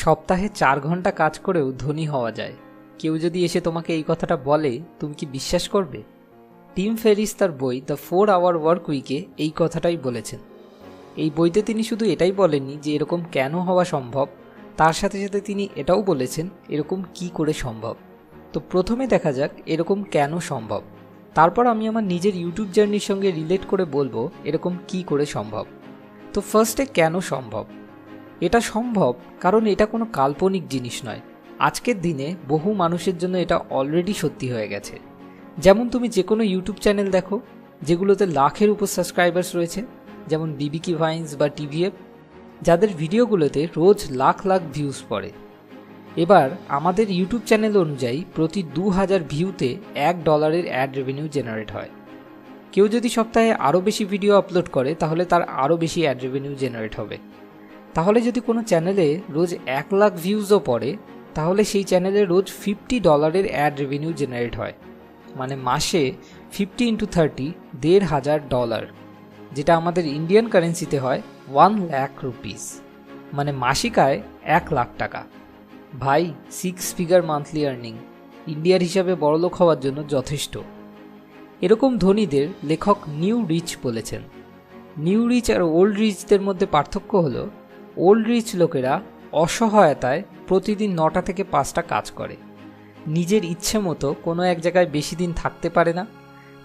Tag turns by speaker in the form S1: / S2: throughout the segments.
S1: সপ্তাহে 4 ঘন্টা কাজ করেও ধনী হওয়া যায়। কেউ যদি এসে তোমাকে এই কথাটা বলে, তুমি কি বিশ্বাস করবে? টিম ফেরিস তার বই দ্য 4 আওয়ার ওয়ার্ক উইকে এই কথাটাই বলেছেন। এই বইতে তিনি শুধু এটাই বলেননি যে এরকম কেন হওয়া সম্ভব, তার সাথে সাথে তিনি এটাও বলেছেন এরকম কি করে সম্ভব। তো প্রথমে দেখা যাক এরকম কেন সম্ভব, তারপর আমি আমার নিজের ইউটিউব জার্নির সঙ্গে রিলেট করে বলবো এরকম কি করে সম্ভব। তো ফার্স্টে কেন সম্ভব? এটা সম্ভব কারণ এটা কোনো কাল্পনিক জিনিস নয়। আজকের দিনে বহু মানুষের জন্য এটা অলরেডি সত্যি হয়ে গেছে। যেমন তুমি যে কোনো ইউটিউব চ্যানেল দেখো যেগুলোতে লাখের উপর সাবস্ক্রাইবার্স রয়েছে, যেমন বিবিকি ভাইন্স বা টিভিএফ, যাদের ভিডিওগুলোতে রোজ লাখ লাখ ভিউজ পড়ে। এবার আমাদের ইউটিউব চ্যানেল অনুযায়ী প্রতি 2000 ভিউতে $1 অ্যাড রেভিনিউ জেনারেট হয়। কেউ যদি সপ্তাহে আরও বেশি ভিডিও আপলোড করে তাহলে তার আরও বেশি অ্যাড রেভিনিউ জেনারেট হবে। তাহলে যদি কোনো চ্যানেলে রোজ 1 লাখ ভিউজও পড়ে তাহলে সেই চ্যানেলে রোজ $50 অ্যাড রেভিনিউ জেনারেট হয়, মানে মাসে 50 × 30 $1,500, যেটা আমাদের ইন্ডিয়ান কারেন্সিতে হয় 1 লাখ রুপিস, মানে মাসিক আয় 1 লাখ টাকা। ভাই, 6 ফিগার মান্থলি আর্নিং ইন্ডিয়ার হিসাবে বড়লোক হওয়ার জন্য যথেষ্ট। এরকম ধনীদের লেখক নিউ রিচ বলেছেন। নিউ রিচ আর ওল্ড রিচদের মধ্যে পার্থক্য হলো, ওল্ড রিচ লোকেরা অসহায়তায় প্রতিদিন 9টা থেকে 5টা কাজ করে, নিজের ইচ্ছে মতো কোনো এক জায়গায় বেশি দিন থাকতে পারে না,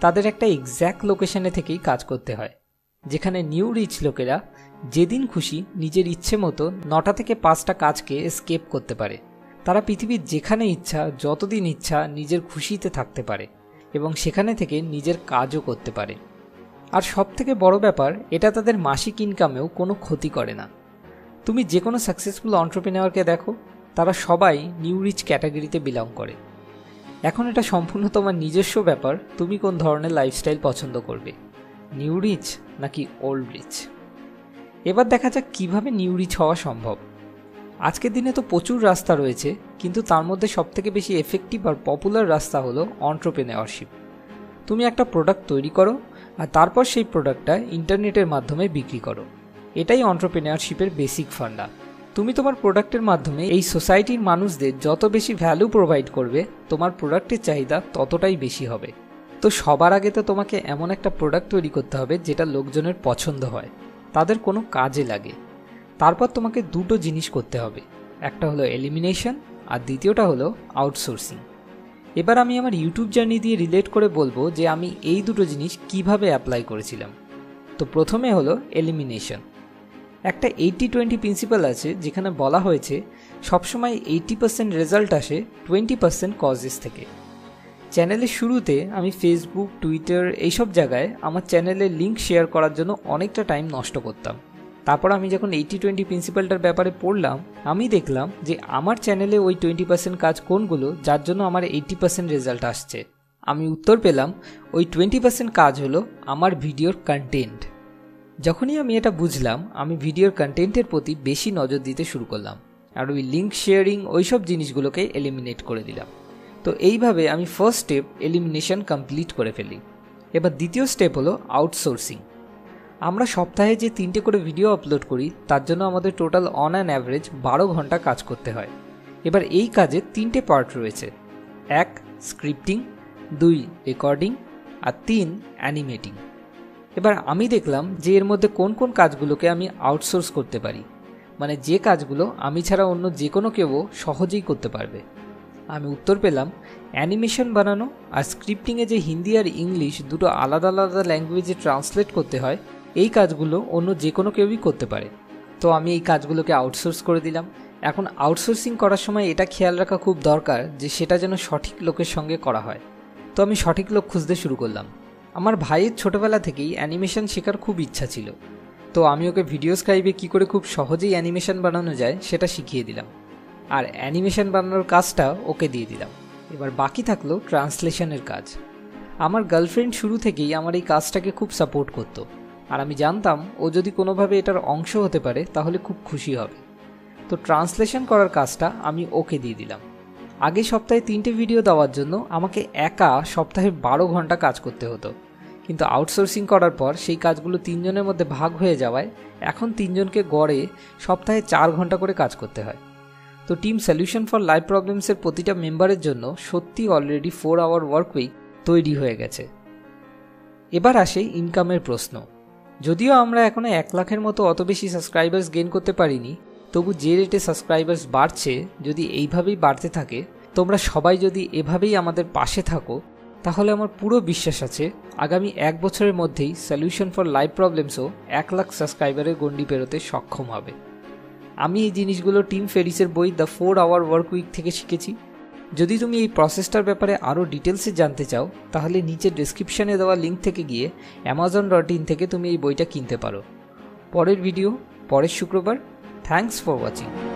S1: তাদের একটা এক্স্যাক্ট লোকেশনে থেকেই কাজ করতে হয়। যেখানে নিউ রিচ লোকেরা যেদিন খুশি নিজের ইচ্ছে মতো 9টা থেকে 5টা কাজকে স্কেপ করতে পারে। তারা পৃথিবীর যেখানে ইচ্ছা যতদিন ইচ্ছা নিজের খুশিতে থাকতে পারে এবং সেখানে থেকে নিজের কাজও করতে পারে। আর সবথেকে বড় ব্যাপার, এটা তাদের মাসিক ইনকামেও কোনো ক্ষতি করে না। তুমি যে কোনো সাকসেসফুল এন্টারপ্রেনিউরকে দেখো, তারা সবাই নিউ রিচ ক্যাটাগরিতে বিলং করে। এখন এটা সম্পূর্ণ তোমার নিজস্ব ব্যাপার, তুমি কোন ধরনের লাইফস্টাইল পছন্দ করবে, নিউ রিচ নাকি ওল্ড রিচ। এবার দেখা যাক কিভাবে নিউ রিচ হওয়া সম্ভব। আজকের দিনে তো প্রচুর রাস্তা রয়েছে, কিন্তু তার মধ্যে সবথেকে বেশি এফেক্টিভ আর পপুলার রাস্তা হলো এন্টারপ্রেনিউরশিপ। তুমি একটা প্রোডাক্ট তৈরি করো আর তারপর সেই প্রোডাক্টটা ইন্টারনেটের মাধ্যমে বিক্রি করো। এটাই এন্টারপ্রেনিউরশিপের বেসিক ফান্ডা। তুমি তোমার প্রোডাক্টের মাধ্যমে এই সোসাইটির মানুষদের যত বেশি ভ্যালু প্রোভাইড করবে, তোমার প্রোডাক্টের চাহিদা ততটাই বেশি হবে। তো সবার আগে তো তোমাকে এমন একটা প্রোডাক্ট তৈরি করতে হবে যেটা লোকজনের পছন্দ হয়, তাদের কোনো কাজে লাগে। তারপর তোমাকে দুটো জিনিস করতে হবে, একটা হলো এলিমিনেশন আর দ্বিতীয়টা হলো আউটসোর্সিং। এবার আমি আমার ইউটিউব জার্নি দিয়ে রিলেট করে বলবো যে আমি এই দুটো জিনিস কিভাবে অ্যাপ্লাই করেছিলাম। তো প্রথমে হলো এলিমিনেশন। একটা 80-20 প্রিন্সিপাল আছে, যেখানে বলা হয়েছে সবসময় 80% রেজাল্ট আসে 20% কজেস থেকে। চ্যানেলের শুরুতে আমি ফেসবুক, টুইটার এইসব জায়গায় আমার চ্যানেলের লিঙ্ক শেয়ার করার জন্য অনেকটা টাইম নষ্ট করতাম। তারপর আমি যখন 80-20 প্রিন্সিপালটার ব্যাপারে পড়লাম, আমি দেখলাম যে আমার চ্যানেলে ওই 20% কাজ কোনগুলো যার জন্য আমার 80% রেজাল্ট আসছে। আমি উত্তর পেলাম ওই 20% কাজ হলো আমার ভিডিওর কন্টেন্ট। যখনই আমি এটা বুঝলাম, আমি ভিডিওর কন্টেন্টের প্রতি বেশি নজর দিতে শুরু করলাম আর ওই লিঙ্ক শেয়ারিং ওইসব জিনিসগুলোকে এলিমিনেট করে দিলাম। তো এইভাবে আমি ফার্স্ট স্টেপ এলিমিনেশন কমপ্লিট করে ফেলি। এবার দ্বিতীয় স্টেপ হলো আউটসোর্সিং। আমরা সপ্তাহে যে 3টে করে ভিডিও আপলোড করি তার জন্য আমাদের টোটাল অন অ্যান অ্যাভারেজ 12 ঘন্টা কাজ করতে হয়। এবার এই কাজে 3টে পার্ট রয়েছে, 1 স্ক্রিপ্টিং, 2 রেকর্ডিং আর 3 অ্যানিমেটিং। এবার আমি দেখলাম যে এর মধ্যে কোন কোন কাজগুলোকে আমি আউটসোর্স করতে পারি, মানে যে কাজগুলো আমি ছাড়া অন্য যে কোনো কেউ সহজেই করতে পারবে। আমি উত্তর পেলাম অ্যানিমেশন বানানো আর স্ক্রিপ্টিংয়ে যে হিন্দি আর ইংলিশ দুটো আলাদা আলাদা ল্যাঙ্গুয়েজে ট্রান্সলেট করতে হয়, এই কাজগুলো অন্য যে কোনো কেউই করতে পারে। তো আমি এই কাজগুলোকে আউটসোর্স করে দিলাম। এখন আউটসোর্সিং করার সময় এটা খেয়াল রাখা খুব দরকার যে সেটা যেন সঠিক লোকের সঙ্গে করা হয়। তো আমি সঠিক লোক খুঁজতে শুরু করলাম। আমার ভাইয়ের ছোটোবেলা থেকেই অ্যানিমেশন শেখার খুব ইচ্ছা ছিল, তো আমি ওকে ভিডিও স্ক্রাইবে কী করে খুব সহজেই অ্যানিমেশন বানানো যায় সেটা শিখিয়ে দিলাম আর অ্যানিমেশন বানানোর কাজটা ওকে দিয়ে দিলাম। এবার বাকি থাকলো ট্রান্সলেশনের কাজ। আমার গার্লফ্রেন্ড শুরু থেকেই আমার এই কাজটাকে খুব সাপোর্ট করতো আর আমি জানতাম ও যদি কোনোভাবে এটার অংশ হতে পারে তাহলে খুব খুশি হবে। তো ট্রান্সলেশন করার কাজটা আমি ওকে দিয়ে দিলাম। আগে সপ্তাহে 3টে ভিডিও দেওয়ার জন্য আমাকে একা সপ্তাহে 12 ঘন্টা কাজ করতে হতো, কিন্তু আউটসোর্সিং করার পর সেই কাজগুলো 3 জনের মধ্যে ভাগ হয়ে যাওয়ায় এখন 3 জনকে গড়ে সপ্তাহে 4 ঘন্টা করে কাজ করতে হয়। তো টিম সলিউশন ফর লাইফ প্রবলেমসের প্রতিটা মেম্বারের জন্য সত্যি অলরেডি 4 আওয়ার ওয়ার্ক উইক তৈরি হয়ে গেছে। এবার আসে ইনকামের প্রশ্ন। যদিও আমরা এখনো 1 লাখের মতো অত বেশি সাবস্ক্রাইবার্স গেইন করতে পারিনি, তবু যে রেটে সাবস্ক্রাইবার্স বাড়ছে, যদি এইভাবেই বাড়তে থাকে, তোমরা সবাই যদি এভাবেই আমাদের পাশে থাকো, তাহলে আমার পুরো বিশ্বাস আছে আগামী 1 বছরের মধ্যেই সলিউশন ফর লাইফ প্রবলেমসও 1 লাখ সাবস্ক্রাইবারের গণ্ডি পেরোতে সক্ষম হবে। আমি এই জিনিসগুলো টিম ফেরিসের বই দ্য 4 আওয়ার ওয়ার্ক উইক থেকে শিখেছি। যদি তুমি এই প্রসেসটার ব্যাপারে আরও ডিটেলসে জানতে চাও, তাহলে নিচে ডেসক্রিপশনে দেওয়া লিঙ্ক থেকে গিয়ে amazon.in থেকে তুমি এই বইটা কিনতে পারো। পরের ভিডিও পরের শুক্রবার। Thanks for watching.